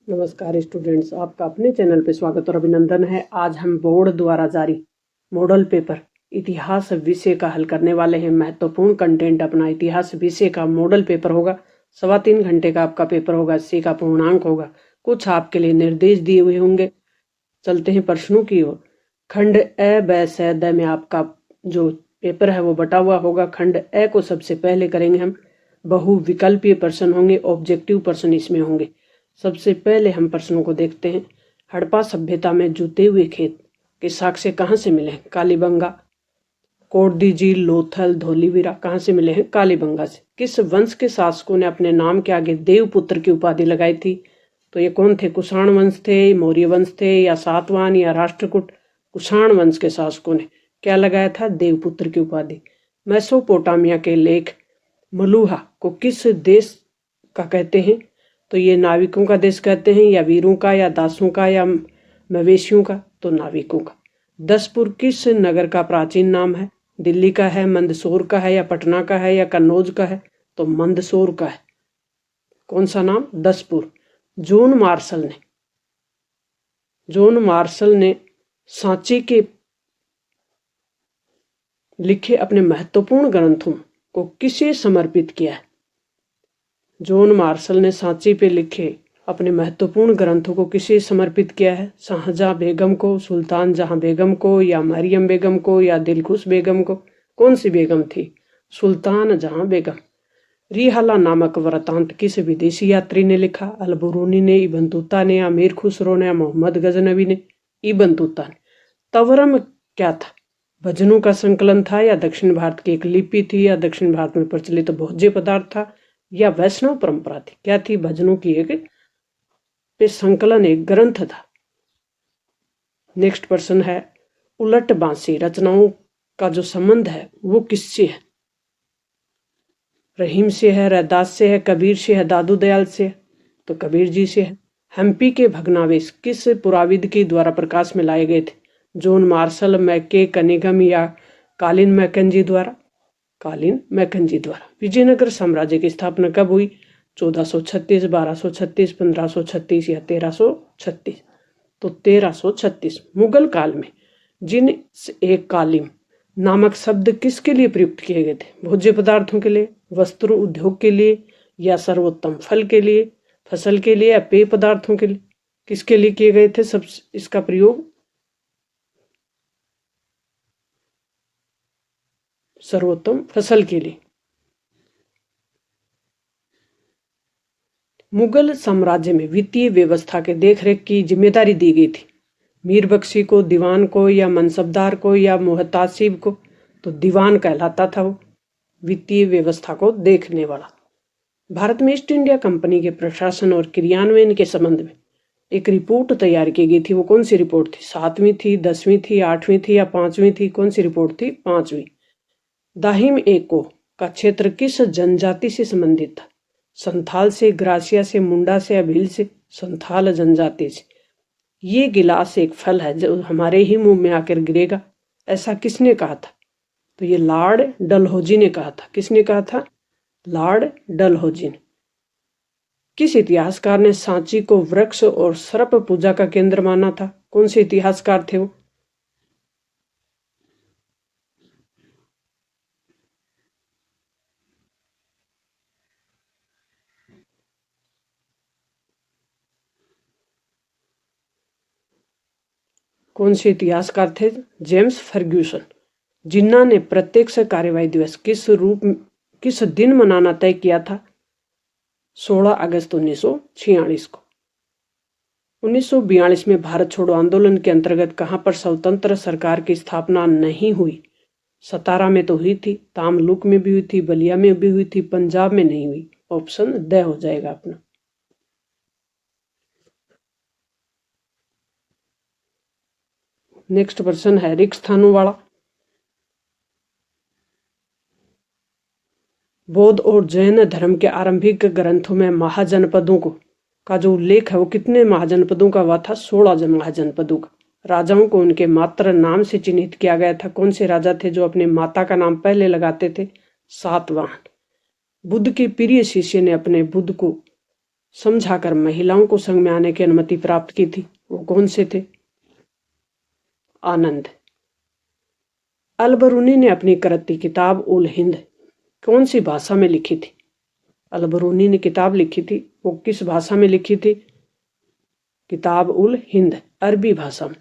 नमस्कार स्टूडेंट्स, आपका अपने चैनल पे स्वागत और अभिनंदन है। आज हम बोर्ड द्वारा जारी मॉडल पेपर इतिहास विषय का हल करने वाले हैं। महत्वपूर्ण कंटेंट अपना इतिहास विषय का मॉडल पेपर होगा। 3.25 घंटे का आपका पेपर होगा। 80 का पूर्णांक होगा। कुछ आपके लिए निर्देश दिए हुए होंगे। चलते हैं प्रश्नों की ओर। खंड ए ब स द में आपका जो पेपर है वो बटा हुआ होगा। खंड ए को सबसे पहले करेंगे हम। बहुविकल्पीय प्रश्न होंगे, ऑब्जेक्टिव प्रश्न इसमें होंगे। सबसे पहले हम प्रश्नों को देखते हैं। हड़प्पा सभ्यता में जूते हुए खेत के साक्ष्य कहाँ से मिले हैं? कालीबंगा। कोटदी झील, लोथल, धौलीवीरा कहाँ से मिले हैं? कालीबंगा से। किस वंश के शासकों ने अपने नाम के आगे देवपुत्र की उपाधि लगाई थी? तो ये कौन थे? कुषाण वंश थे, मौर्य वंश थे, या सातवाहन या राष्ट्रकूट? कुषाण वंश के शासकों ने क्या लगाया था? देवपुत्र की उपाधि। मेसोपोटामिया के लेख मलुहा को किस देश का कहते हैं? तो ये नाविकों का देश कहते हैं, या वीरों का, या दासों का, या मवेशियों का? तो नाविकों का। दसपुर किस नगर का प्राचीन नाम है? दिल्ली का है, मंदसौर का है, या पटना का है, या कन्नौज का है? तो मंदसौर का है। कौन सा नाम? दसपुर। जॉन मार्शल ने सांची के लिखे अपने महत्वपूर्ण ग्रंथों को किसे समर्पित किया है? जॉन मार्शल ने सांची पे लिखे अपने महत्वपूर्ण ग्रंथों को किसे समर्पित किया है? शाहजहां बेगम को, सुल्तान जहां बेगम को, या मरियम बेगम को, या दिलखुश बेगम को? कौन सी बेगम थी? सुल्तान जहां बेगम। रिहाला नामक वृतांत किस विदेशी यात्री ने लिखा? अल-बुरूनी ने, इब्न तूता ने, या मीर खुसरो ने, या मोहम्मद गजनवी ने? इब्न तूता ने। तवरम क्या था? भजनों का संकलन था, या दक्षिण भारत की एक लिपि थी, या दक्षिण भारत में प्रचलित भोज्य पदार्थ था, या वैष्णव परंपरा थी? क्या थी? भजनों की एक पे संकलन, एक ग्रंथ था। नेक्स्ट प्रश्न है, उलट बांसी रचनाओं का जो संबंध है वो किससे है? रहीम से है, रैदास से है, कबीर से है, दादू दयाल से? तो कबीर जी से है। हम्पी के भग्नावशेष किस पुराविद के द्वारा प्रकाश में लाए गए थे? जॉन मार्शल, मैके कनिंघम, या कॉलिन मैकेंजी द्वारा? कॉलिन मैकेंजी द्वारा। विजयनगर साम्राज्य की स्थापना कब हुई? 1436, 1236, 1536 या 1336? तो 1336। मुगल काल में जिन एक कालीन नामक शब्द किसके लिए प्रयुक्त किए गए थे? भोज्य पदार्थों के लिए, वस्त्र उद्योग के लिए, या सर्वोत्तम फल के लिए, फसल के लिए, या पेय पदार्थों के लिए? किसके लिए किए गए थे सब इसका प्रयोग? सर्वोत्तम फसल के लिए। मुगल साम्राज्य में वित्तीय व्यवस्था के देखरेख की जिम्मेदारी दी गई थी। मीर बख्शी को, दीवान को, या मनसबदार को, या मुहतासिब को? तो दीवान कहलाता था वो, वित्तीय व्यवस्था को देखने वाला। भारत में ईस्ट इंडिया कंपनी के प्रशासन और क्रियान्वयन के संबंध में एक रिपोर्ट तैयार की गई थी। वो कौन सी रिपोर्ट थी? 7वीं थी, 10वीं थी, 8वीं थी, या 5वीं थी? कौन सी रिपोर्ट थी? 5वीं। दाहिम एको का क्षेत्र किस जनजाति से संबंधित था? संथाल से, ग्रासिया से, मुंडा से, या भील से? संथाल जनजाति से। ये गिलास एक फल है जो हमारे ही मुंह में आकर गिरेगा, ऐसा किसने कहा था? तो ये लॉर्ड डलहौजी ने कहा था। किसने कहा था? लॉर्ड डलहौजी ने। किस इतिहासकार ने सांची को वृक्ष और सर्प पूजा का केंद्र माना था? कौन से इतिहासकार थे वो? कौन से इतिहासकार थे? James Fergusson. जिन्ना ने प्रत्यक्ष कार्यवाही दिवस किस दिन मनाना तय किया था? 16 अगस्त 1946 को। 1942 में भारत छोड़ो आंदोलन के अंतर्गत कहां पर स्वतंत्र सरकार की स्थापना नहीं हुई? सतारा में तो हुई थी, तामलुक में भी हुई थी, बलिया में भी हुई थी, पंजाब में नहीं हुई। ऑप्शन द हो जाएगा अपना। नेक्स्ट प्रश्न है, रिक्त स्थानों वाला। बौद्ध और जैन धर्म के आरंभिक ग्रंथों में महाजनपदों का जो उल्लेख है वो कितने महाजनपदों का हुआ था? 16 महाजनपदों का। राजाओं को उनके मात्र नाम से चिन्हित किया गया था। कौन से राजा थे जो अपने माता का नाम पहले लगाते थे? सातवाहन। बुद्ध के प्रिय शिष्य ने अपने बुद्ध को समझाकर महिलाओं को संघ में आने की अनुमति प्राप्त की थी, वो कौन से थे? आनंद। अल-बरूनी ने अपनी करती किताब उल हिंद कौन सी भाषा में लिखी थी? अल-बरूनी ने किताब लिखी थी, वो किस भाषा में लिखी थी? किताब उल हिंद, अरबी भाषा में।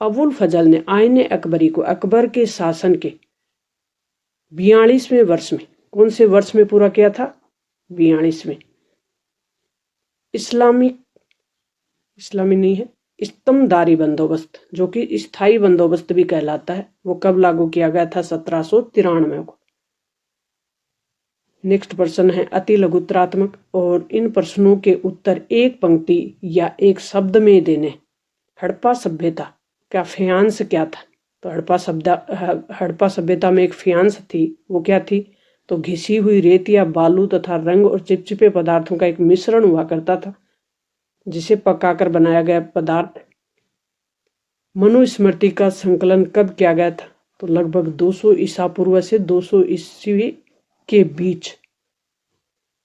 अबुल फजल ने आईने अकबरी को अकबर के शासन के 42वें वर्ष में, कौन से वर्ष में पूरा किया था? 42वें। इस्लामी नहीं है, स्तंभदारी बंदोबस्त, जो कि स्थायी बंदोबस्त भी कहलाता है, वो कब लागू किया गया था? 1793 को। नेक्स्ट प्रश्न है अति लघुत्तरात्मक, और इन प्रश्नों के उत्तर एक पंक्ति या एक शब्द में देने। हड़प्पा सभ्यता का फ्यांस क्या था? तो हड़प्पा सभ्यता में एक फ्यांस थी, वो क्या थी? तो घिसी हुई रेत या बालू तथा रंग और चिपचिपे पदार्थों का एक मिश्रण हुआ करता था, जिसे पकाकर बनाया गया पदार्थ। मनुस्मृति का संकलन कब किया गया था? तो लगभग 200 ईसा पूर्व से 200 ईस्वी के बीच।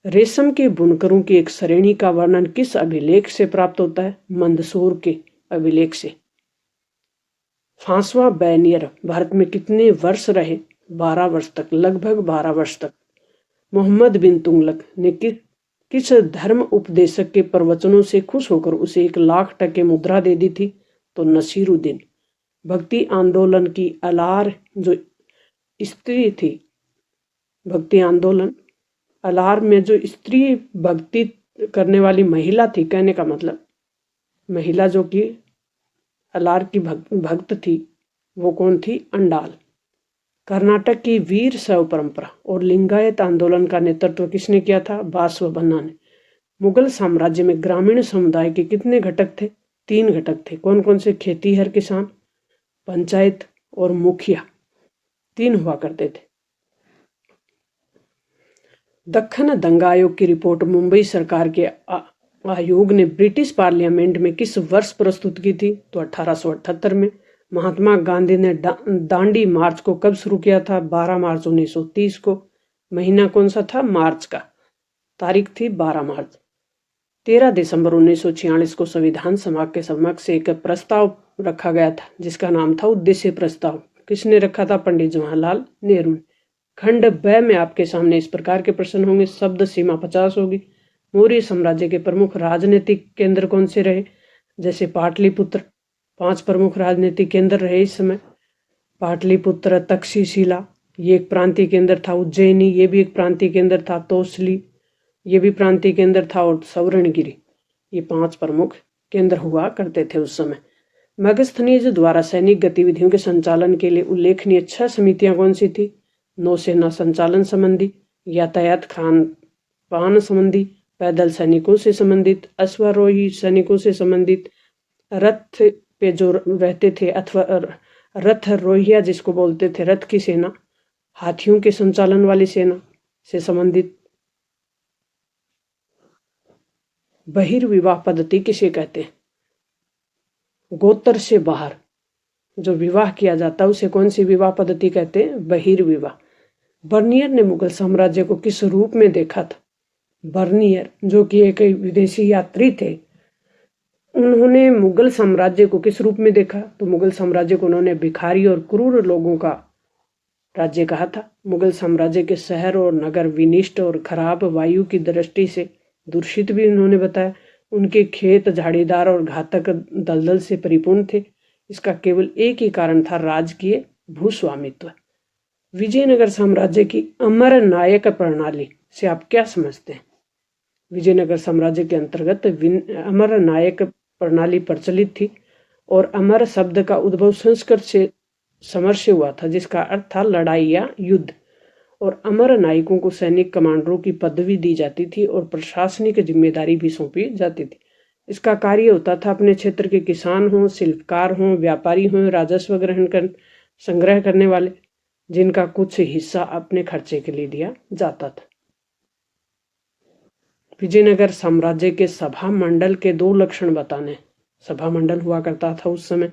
रेशम के बुनकरों की एक श्रेणी का वर्णन किस अभिलेख से प्राप्त होता है? मंदसौर के अभिलेख से। फ्रांसवा बैनियर भारत में कितने वर्ष रहे? 12 वर्ष तक, लगभग 12 वर्ष तक। मोहम्मद बिन तुगलक ने किस धर्म उपदेशक के प्रवचनों से खुश होकर उसे 1 लाख टके मुद्रा दे दी थी? तो नसीरुद्दीन। भक्ति आंदोलन की अलार जो स्त्री थी, भक्ति आंदोलन अलार में जो स्त्री भक्ति करने वाली महिला थी, कहने का मतलब महिला जो कि अलार की भक्त थी, वो कौन थी? अंडाल। कर्नाटक की वीर शैव परंपरा और लिंगायत आंदोलन का नेतृत्व किसने किया था? बासवन्ना ने। मुगल साम्राज्य में ग्रामीण समुदाय के कितने घटक थे? 3 घटक थे। कौन कौन से? खेतीहर किसान, पंचायत और मुखिया, 3 हुआ करते थे। दक्खन दंगा आयोग की रिपोर्ट मुंबई सरकार के आयोग ने ब्रिटिश पार्लियामेंट में किस वर्ष प्रस्तुत की थी? तो 1878 में। महात्मा गांधी ने दांडी मार्च को कब शुरू किया था? 12 मार्च 1930 को। महीना कौन सा था? मार्च का। तारीख थी 12 मार्च। 13 दिसंबर 1946 को संविधान सभा के समक्ष एक प्रस्ताव रखा गया था, जिसका नाम था उद्देश्य प्रस्ताव। किसने रखा था? पंडित जवाहरलाल नेहरू ने। खंड ब में आपके सामने इस प्रकार के प्रश्न होंगे। शब्द सीमा 50 होगी। मौर्य साम्राज्य के प्रमुख राजनीतिक केंद्र कौन से रहे? जैसे पाटलिपुत्र, 5 प्रमुख राजनीतिक केंद्र रहे इस समय। पाटलिपुत्र, तक्षशिला, ये एक प्रांतीय केंद्र था। उज्जैनी, ये भी एक प्रांतीय केंद्र था। तोसली, ये भी प्रांतीय केंद्र था। और सवर्णगिरी, ये 5 प्रमुख केंद्र हुआ करते थे उस समय। मगस्थनीज द्वारा सैनिक गतिविधियों के संचालन के लिए उल्लेखनीय 6 समितियां कौन सी थी? नौसेना संचालन संबंधी, यातायात खान पान संबंधी, पैदल सैनिकों से संबंधित, अश्वारोही सैनिकों से संबंधित, रथ पे जो रहते थे अथवा रथ रोहिया जिसको बोलते थे, रथ की सेना, हाथियों के संचालन वाली सेना से संबंधित। बहिर्विवाह पद्धति किसे कहते हैं? गोत्र से बाहर जो विवाह किया जाता है उसे कौन सी विवाह पद्धति कहते हैं? बहिर्विवाह। बर्नियर ने मुगल साम्राज्य को किस रूप में देखा था? बर्नियर जो कि एक विदेशी यात्री थे, उन्होंने मुगल साम्राज्य को किस रूप में देखा? तो मुगल साम्राज्य को उन्होंने भिखारी और क्रूर लोगों का राज्य कहा था। मुगल साम्राज्य के शहर और नगर विनिष्ट और खराब वायु की दृष्टि से दूषित भी उन्होंने बताया। उनके खेत झाड़ीदार और घातक दलदल से परिपूर्ण थे। इसका केवल एक ही कारण था, राजकीय भूस्वामित्व। विजयनगर साम्राज्य की अमर नायक प्रणाली से आप क्या समझते हैं? विजयनगर साम्राज्य के अंतर्गत अमर नायक प्रणाली प्रचलित थी और अमर शब्द का उद्भव संस्कृत से समर से हुआ था, जिसका अर्थ था लड़ाई या युद्ध। और अमर नायकों को सैनिक कमांडरों की पदवी दी जाती थी और प्रशासनिक जिम्मेदारी भी सौंपी जाती थी। इसका कार्य होता था अपने क्षेत्र के किसान हों, शिल्पकार हों, व्यापारी हों, राजस्व संग्रह करने वाले, जिनका कुछ हिस्सा अपने खर्चे के लिए दिया जाता था। विजयनगर साम्राज्य के सभा मंडल के 2 लक्षण बताने। सभा मंडल हुआ करता था उस समय,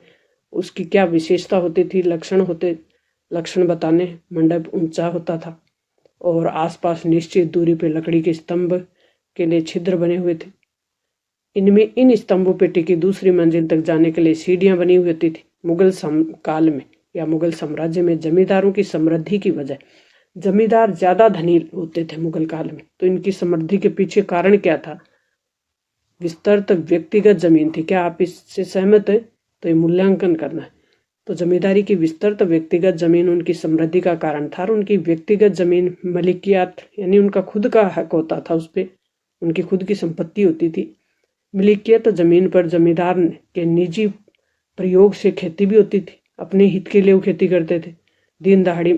उसकी क्या विशेषता होती थी? लक्षण बताने। मंडप ऊंचा होता था और आसपास निश्चित दूरी पे लकड़ी के स्तंभ के लिए छिद्र बने हुए थे। इनमें इन स्तंभों पे टिकी दूसरी मंजिल तक जाने के लिए सीढ़ियां बनी हुई होती थी। मुगल काल में या मुगल साम्राज्य में जमींदारों की समृद्धि की वजह, जमींदार ज्यादा धनी होते थे मुगल काल में, तो इनकी समृद्धि के पीछे कारण क्या था? विस्तृत व्यक्तिगत जमीन थी। क्या आप इससे सहमत है? तो ये मूल्यांकन करना है। तो जमींदारी की विस्तृत व्यक्तिगत जमीन उनकी समृद्धि का कारण था और उनकी व्यक्तिगत जमीन मलिकियात यानी उनका खुद का हक होता था, उस पर उनकी खुद की संपत्ति होती थी। मलिकियत जमीन पर जमींदार के निजी प्रयोग से खेती भी होती थी, अपने हित के लिए वो खेती करते थे। दिन दहाड़ी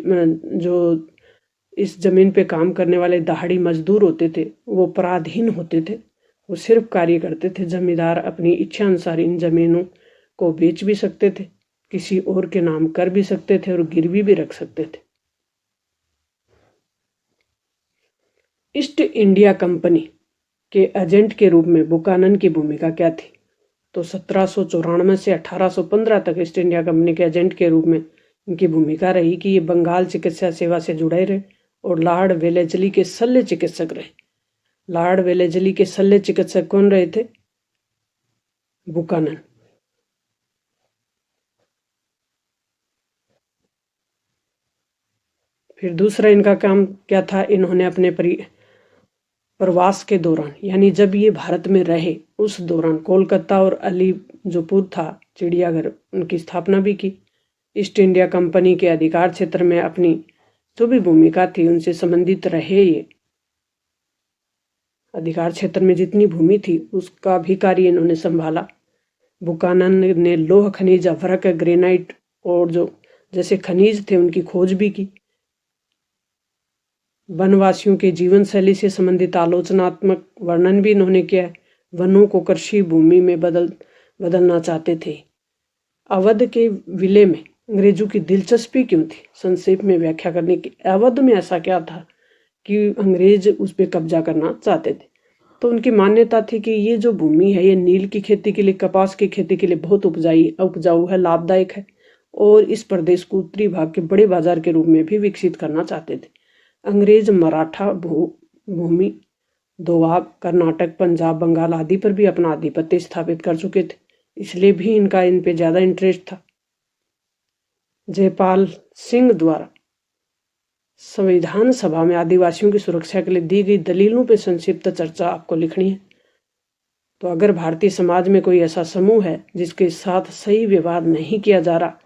जो इस जमीन पे काम करने वाले दहाड़ी मजदूर होते थे वो पराधीन होते थे, वो सिर्फ कार्य करते थे। जमींदार अपनी इच्छा अनुसार इन जमीनों को बेच भी सकते थे, किसी और के नाम कर भी सकते थे और गिरवी भी रख सकते थे। ईस्ट इंडिया कंपनी के एजेंट के रूप में बुकानन की भूमिका क्या थी? तो 1794 से 1815 तक ईस्ट इंडिया कंपनी के एजेंट के रूप में इनकी भूमिका रही कि ये बंगाल चिकित्सा सेवा से जुड़े रहे और लॉर्ड वेलेस्ली के शल्य चिकित्सक रहे। लॉर्ड वेलेस्ली के शल्य चिकित्सक कौन रहे थे? बुकानन। फिर दूसरा इनका काम क्या था? इन्होंने अपने प्रवास के दौरान यानी जब ये भारत में रहे उस दौरान कोलकाता और अलीजोपुर था चिड़ियाघर, उनकी स्थापना भी की। ईस्ट इंडिया कंपनी के अधिकार क्षेत्र में अपनी जो भी भूमिका थी उनसे संबंधित रहे। ये अधिकार क्षेत्र में जितनी भूमि थी उसका भी कार्य इन्होंने संभाला। बुकानन ने लौह खनिज, अभ्रक, ग्रेनाइट और जो जैसे खनिज थे उनकी खोज भी की। वनवासियों के जीवन शैली से संबंधित आलोचनात्मक वर्णन भी इन्होंने किया। वनों को कृषि भूमि में बदलना चाहते थे। अवध के विलय में अंग्रेजों की दिलचस्पी क्यों थी? संक्षेप में व्याख्या करने की। अवध में ऐसा क्या था कि अंग्रेज उस पर कब्जा करना चाहते थे? तो उनकी मान्यता थी कि ये जो भूमि है ये नील की खेती के लिए, कपास की खेती के लिए बहुत उपजाऊ है, लाभदायक है और इस प्रदेश को उत्तरी भाग के बड़े बाजार के रूप में भी विकसित करना चाहते थे। अंग्रेज मराठा भूमि, दोआब, कर्नाटक, पंजाब, बंगाल आदि पर भी अपना आधिपत्य स्थापित कर चुके थे, इसलिए भी इनका इन पे ज्यादा इंटरेस्ट था। जयपाल सिंह द्वारा संविधान सभा में आदिवासियों की सुरक्षा के लिए दी गई दलीलों पर संक्षिप्त चर्चा आपको लिखनी है। तो अगर भारतीय समाज में कोई ऐसा समूह है जिसके साथ सही व्यवहार नहीं किया जा रहा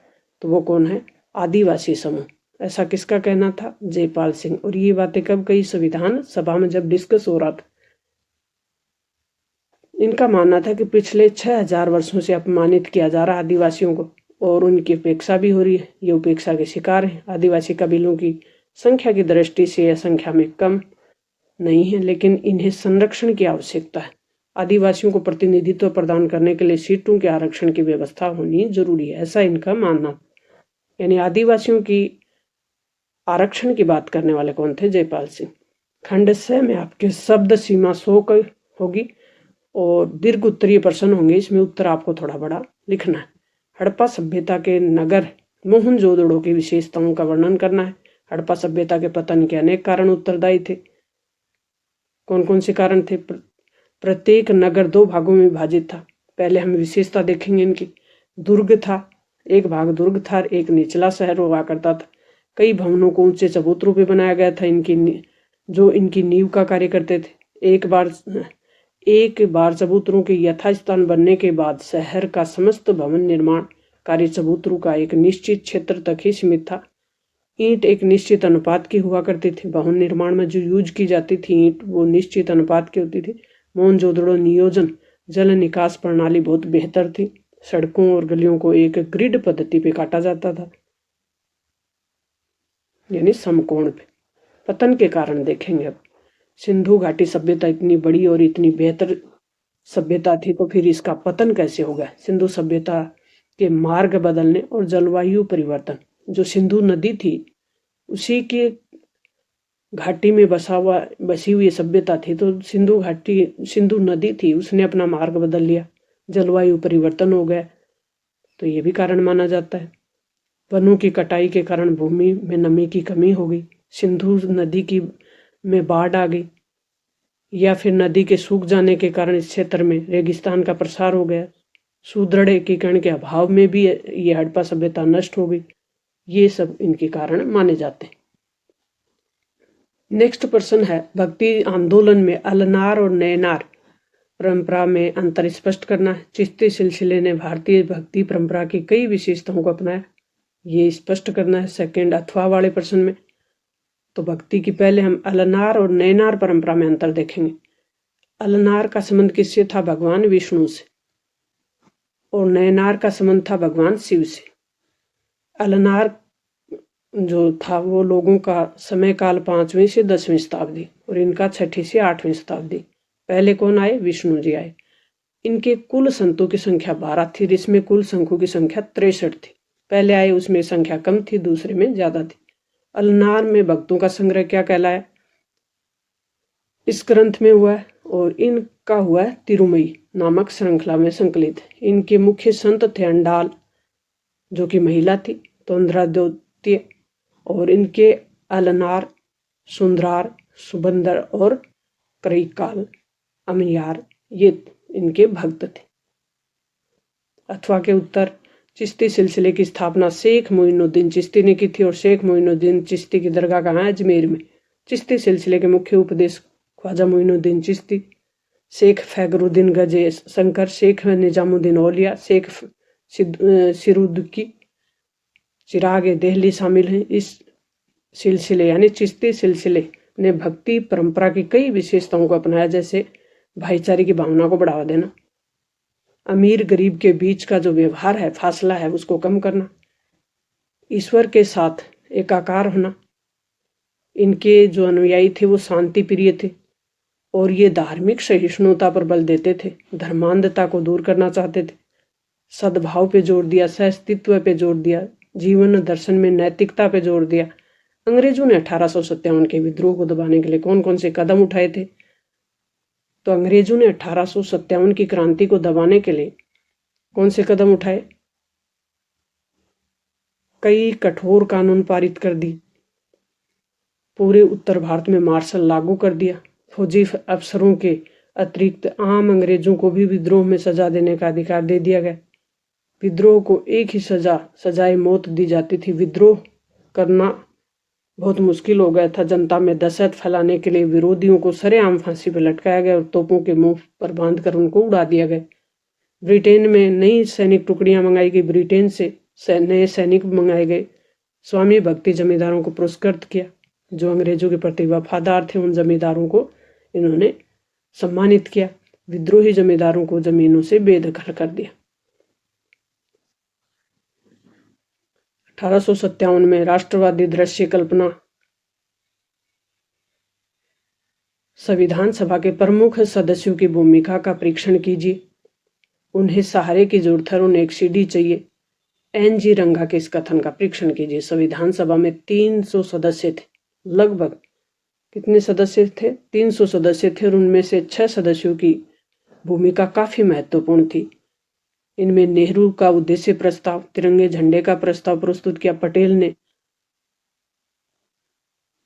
तो वो कौन है? आदिवासी समूह। ऐसा किसका कहना था? जयपाल सिंह। और ये बातें कब कही? संविधान सभा में जब डिस्कस हो रहा था। इनका मानना था कि पिछले 6000 वर्षों से अपमानित किया जा रहा आदिवासियों को और उनकी उपेक्षा भी हो रही है। ये उपेक्षा के शिकार है। आदिवासी कबीलों की संख्या की दृष्टि से यह संख्या में कम नहीं है, लेकिन इन्हें संरक्षण की आवश्यकता है। आदिवासियों को प्रतिनिधित्व प्रदान करने के लिए सीटों के आरक्षण की व्यवस्था होनी जरूरी है, ऐसा इनका मानना। यानी आदिवासियों की आरक्षण की बात करने वाले कौन थे? जयपाल सिंह। खंड 6 में आपके शब्द सीमा 100 होगी और दीर्घ उत्तरीय प्रश्न होंगे। इसमें उत्तर आपको थोड़ा बड़ा लिखना है। हड़प्पा सभ्यता के नगर मोहनजोदड़ो की विशेषताओं का वर्णन करना है। हड़प्पा सभ्यता के पतन के अनेक कारण उत्तरदायी थे। कौन कौन से कारण थे? प्रत्येक नगर 2 भागों में विभाजित था। पहले हम विशेषता देखेंगे इनकी। दुर्ग था, एक भाग दुर्ग था, एक निचला शहर हुआ करता था। कई भवनों को ऊंचे चबूतरों पे बनाया गया था। इनकी नींव का कार्य करते थे। एक बार चबूतरों के यथास्थान बनने के बाद शहर का समस्त भवन निर्माण कार्य चबूतरों का एक निश्चित क्षेत्र तक ही सीमित था। ईंट एक निश्चित अनुपात की हुआ करती थी। भवन निर्माण में जो यूज की जाती थी ईंट वो निश्चित अनुपात की होती थी। मोहनजोदड़ो नियोजन जल निकास प्रणाली बहुत बेहतर थी। सड़कों और गलियों को एक ग्रिड पद्धति पे काटा जाता था, यानी समकोण पे। पतन के कारण देखेंगे अब। सिंधु घाटी सभ्यता इतनी बड़ी और इतनी बेहतर सभ्यता थी तो फिर इसका पतन कैसे हो गया? सिंधु सभ्यता के मार्ग बदलने और जलवायु परिवर्तन। जो सिंधु नदी थी उसी के घाटी में बसी हुई सभ्यता थी, तो सिंधु नदी थी, उसने अपना मार्ग बदल लिया, जलवायु परिवर्तन हो गया, तो ये भी कारण माना जाता है। वनों की कटाई के कारण भूमि में नमी की कमी हो गई। सिंधु नदी में बाढ़ आ गई। या फिर नदी के सूख जाने के कारण इस क्षेत्र में रेगिस्तान का प्रसार हो गया। सुदृढ़ एकीकरण के अभाव में भी ये हड़प्पा सभ्यता नष्ट हो गई। ये सब इनके कारण माने जाते हैं। नेक्स्ट प्रश्न है, भक्ति आंदोलन में अलनार और नयनार परंपरा में अंतर स्पष्ट करना है। चिश्ती सिलसिले ने भारतीय भक्ति परंपरा की कई विशेषताओं को अपनाया, ये स्पष्ट करना है। सेकंड अथवा वाले प्रश्न में तो भक्ति की पहले हम अलनार और नयनार परंपरा में अंतर देखेंगे। अलनार का संबंध किससे था? भगवान विष्णु से। और नयनार का संबंध था भगवान शिव से। अलनार जो था वो लोगों का समय काल 5वीं से 10वीं शताब्दी और इनका 6ठी से 8वीं शताब्दी। पहले कौन आए? विष्णु जी आए। इनके कुल संतों की संख्या 12 थी, जिसमें कुल शंखों की संख्या 63 थी। पहले आए उसमें संख्या कम थी, दूसरे में ज्यादा थी। अलनार में भक्तों का संग्रह क्या कहलाया? इस ग्रंथ में हुआ है और इनका हुआ है तिरुमयी नामक श्रृंखला में संकलित। इनके मुख्य संत थे अंडाल जो कि महिला थी, तोंद्राद्योत्य, और इनके अलनार, सुंदरार, सुबंदर और करिकाल अमियार ये इनके भक्त थे। अथवा के उत्तर, चिश्ती सिलसिले की स्थापना शेख मोइनुद्दीन चिश्ती ने की थी और शेख मोइनुद्दीन चिश्ती की दरगाह कहाँ है? अजमेर में। चिश्ती सिलसिले के मुख्य उपदेश ख्वाजा मोइनुद्दीन चिश्ती, शेख फैगरुद्दीन गजे शंकर, शेख निजामुद्दीन औलिया, शेख सिरुद्दकी चिराग देहली शामिल हैं। इस सिलसिले यानी चिश्ती सिलसिले ने भक्ति परंपरा की कई विशेषताओं को अपनाया, जैसे भाईचारे की भावना को बढ़ावा देना, अमीर गरीब के बीच का जो व्यवहार है, फासला है, उसको कम करना, ईश्वर के साथ एकाकार होना। इनके जो अनुयायी थे वो शांति प्रिय थे और ये धार्मिक सहिष्णुता पर बल देते थे, धर्मांधता को दूर करना चाहते थे, सद्भाव पे जोर दिया, सहअस्तित्व पे जोर दिया, जीवन दर्शन में नैतिकता पे जोर दिया। अंग्रेजों ने 1857 के विद्रोह को दबाने के लिए कौन कौन से कदम उठाए थे? तो अंग्रेजों ने 1857 की क्रांति को दबाने के लिए कौन से कदम उठाए? कई कठोर कानून पारित कर दी, पूरे उत्तर भारत में मार्शल लागू कर दिया, फौजी अफसरों के अतिरिक्त आम अंग्रेजों को भी विद्रोह में सजा देने का अधिकार दे दिया गया। विद्रोह को एक ही सजाए मौत दी जाती थी। विद्रोह करना बहुत मुश्किल हो गया था। जनता में दहशत फैलाने के लिए विरोधियों को सरेआम फांसी पर लटकाया गया और तोपों के मुंह पर बांधकर उनको उड़ा दिया गया। ब्रिटेन में नई सैनिक टुकड़ियां मंगाई गई, ब्रिटेन से नए सैनिक मंगाए गए। स्वामी भक्ति जमींदारों को पुरस्कृत किया, जो अंग्रेजों के प्रति वफादार थे उन जमींदारों को इन्होंने सम्मानित किया। विद्रोही जमींदारों को जमीनों से बेदखल कर दिया। 1857 में राष्ट्रवादी दृश्य कल्पना संविधान सभा के प्रमुख सदस्यों की भूमिका का परीक्षण कीजिए। उन्हें सहारे की जरूरत है, उन्हें एक सीढ़ी चाहिए। एन.जी. रंगा के इस कथन का परीक्षण कीजिए। संविधान सभा में 300 सदस्य थे, लगभग कितने सदस्य थे? 300 सदस्य थे और उनमें से 6 सदस्यों की भूमिका काफी महत्वपूर्ण थी। इनमें नेहरू का उद्देश्य प्रस्ताव, तिरंगे झंडे का प्रस्ताव प्रस्तुत किया। पटेल ने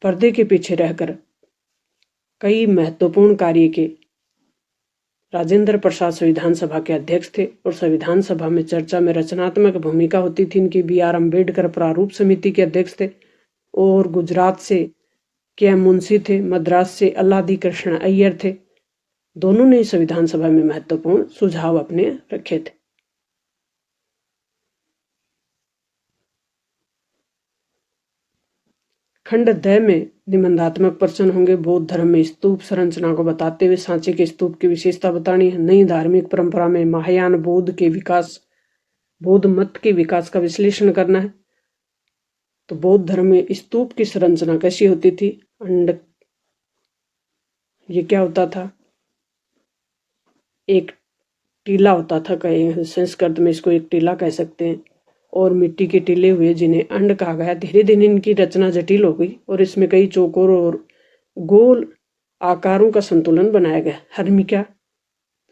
पर्दे के पीछे रहकर कई महत्वपूर्ण कार्य के। राजेंद्र प्रसाद संविधान सभा के अध्यक्ष थे और संविधान सभा में चर्चा में रचनात्मक भूमिका होती थी। इनकी बी.आर. अम्बेडकर प्रारूप समिति के अध्यक्ष थे और गुजरात से के.एम. मुंशी थे, मद्रास से अल्लादी कृष्ण अय्यर थे। दोनों ने संविधान सभा में महत्वपूर्ण सुझाव अपने रखे थे। खंड 10 में निबंधात्मक प्रश्न होंगे। बौद्ध धर्म में स्तूप संरचना को बताते हुए सांची के स्तूप की विशेषता बतानी है। नई धार्मिक परंपरा में महायान बौद्ध मत के विकास का विश्लेषण करना है। तो बौद्ध धर्म में स्तूप की संरचना कैसी होती थी? अंड, ये क्या होता था? एक टीला होता था, कहीं संस्कृत में इसको एक टीला कह सकते हैं, और मिट्टी के टीले हुए जिन्हें अंड कहा गया। धीरे धीरे इनकी रचना जटिल हो गई और इसमें कई चौकोर और गोल आकारों का संतुलन बनाया गया। हर्मिका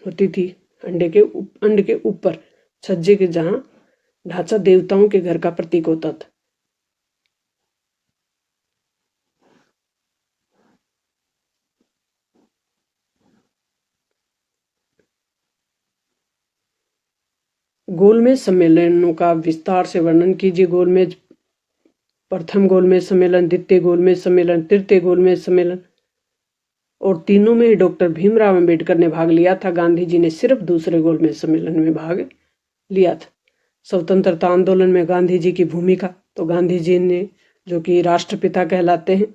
होती थी अंड के ऊपर छज्जे के, जहां ढांचा देवताओं के घर का प्रतीक होता था। गोलमेज सम्मेलनों का विस्तार से वर्णन कीजिए। गोलमेज, प्रथम गोलमेज सम्मेलन, द्वितीय गोलमेज सम्मेलन, तृतीय गोलमेज सम्मेलन, और तीनों में ही डॉक्टर भीमराव अंबेडकर ने भाग लिया था। गांधी जी ने सिर्फ दूसरे गोलमेज सम्मेलन में भाग लिया था। स्वतंत्रता आंदोलन में गांधी जी की भूमिका, तो गांधी जी ने, जो कि राष्ट्रपिता कहलाते हैं,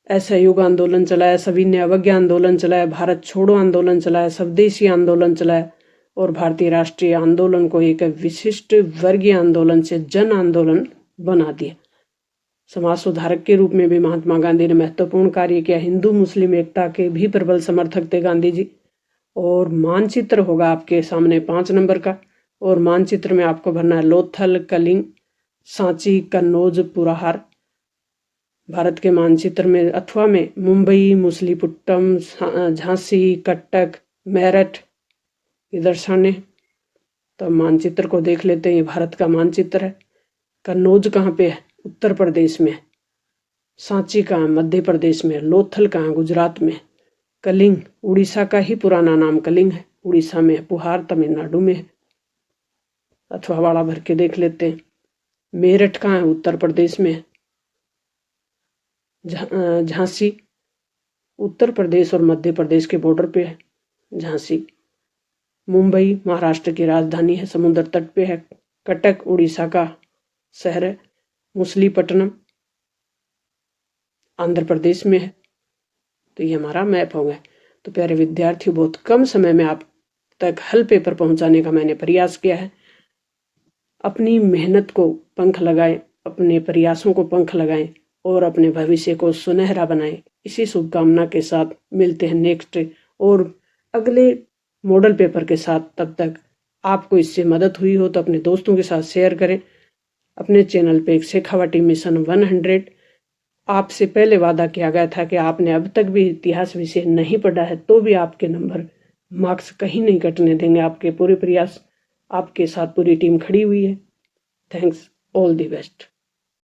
असहयोग आंदोलन चलाया, सविनय अवज्ञा आंदोलन चलाया, भारत छोड़ो आंदोलन चलाया, स्वदेशी आंदोलन चलाया, और भारतीय राष्ट्रीय आंदोलन को एक विशिष्ट वर्गीय आंदोलन से जन आंदोलन बना दिया। समाज सुधारक के रूप में भी महात्मा गांधी ने महत्वपूर्ण कार्य किया। हिंदू मुस्लिम एकता के भी प्रबल समर्थक थे गांधी जी। और मानचित्र होगा आपके सामने 5 नंबर का, और मानचित्र में आपको भरना है लोथल, कलिंग, सांची, कन्नौज, पुरहार। भारत के मानचित्र में अथवा में मुंबई, मुसलीपुट्टम, झांसी, कटक, मेरठ ये दर्शाने। तो मानचित्र को देख लेते हैं। ये भारत का मानचित्र है। कन्नौज कहाँ पे है? उत्तर प्रदेश में। सांची कहाँ? मध्य प्रदेश में। लोथल कहाँ? गुजरात में। कलिंग उड़ीसा का ही पुराना नाम कलिंग है, उड़ीसा में है। पुहार तमिलनाडु में है। अथवा वाड़ा भर के देख लेते हैं। मेरठ कहाँ है? उत्तर प्रदेश में है। झांसी उत्तर प्रदेश और मध्य प्रदेश के बॉर्डर पे है झांसी। मुंबई महाराष्ट्र की राजधानी है, समुद्र तट पे है। कटक उड़ीसा का शहर है। मुसलीपट्टनम आंध्र प्रदेश में है। तो ये हमारा मैप हो गया। तो प्यारे विद्यार्थियों, बहुत कम समय में आप तक हल पेपर पहुंचाने का मैंने प्रयास किया है। अपनी मेहनत को पंख लगाएं, अपने प्रयासों को पंख लगाएं और अपने भविष्य को सुनहरा बनाएं। इसी शुभकामना के साथ मिलते हैं नेक्स्ट और अगले मॉडल पेपर के साथ। तब तक आपको इससे मदद हुई हो तो अपने दोस्तों के साथ शेयर करें। अपने चैनल पे एक शेखावाटी मिशन 100 आपसे पहले वादा किया गया था कि आपने अब तक भी इतिहास विषय नहीं पढ़ा है तो भी आपके नंबर मार्क्स कहीं नहीं कटने देंगे। आपके पूरे प्रयास, आपके साथ पूरी टीम खड़ी हुई है। Thanks, all the best.